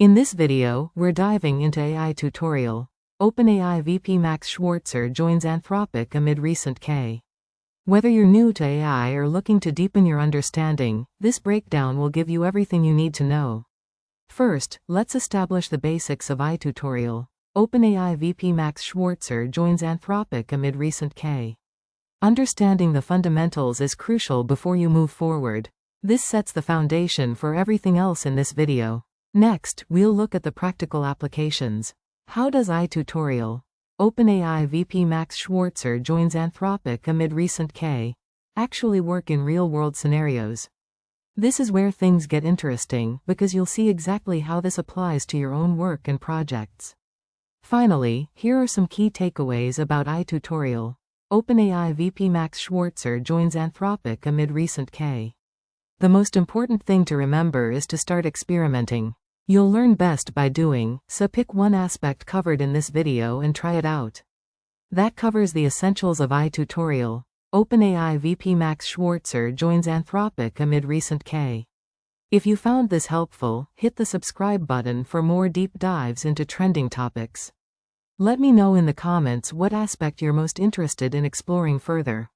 In this video, we're diving into AI tutorial. OpenAI VP Max Schwarzer joins Anthropic amid recent K. Whether you're new to AI or looking to deepen your understanding, this breakdown will give you everything you need to know. First, let's establish the basics of AI tutorial. OpenAI VP Max Schwarzer joins Anthropic amid recent K. Understanding the fundamentals is crucial before you move forward. This sets the foundation for everything else in this video. Next, we'll look at the practical applications. How does AI tutorial? OpenAI VP Max Schwarzer joins Anthropic amid recent K. Actually work in real-world scenarios. This is where things get interesting, because you'll see exactly how this applies to your own work and projects. Finally, here are some key takeaways about AI tutorial. OpenAI VP Max Schwarzer joins Anthropic amid recent K. The most important thing to remember is to start experimenting. You'll learn best by doing, so pick one aspect covered in this video and try it out. That covers the essentials of AI tutorial. OpenAI VP Max Schwarzer joins Anthropic amid recent K. If you found this helpful, hit the subscribe button for more deep dives into trending topics. Let me know in the comments what aspect you're most interested in exploring further.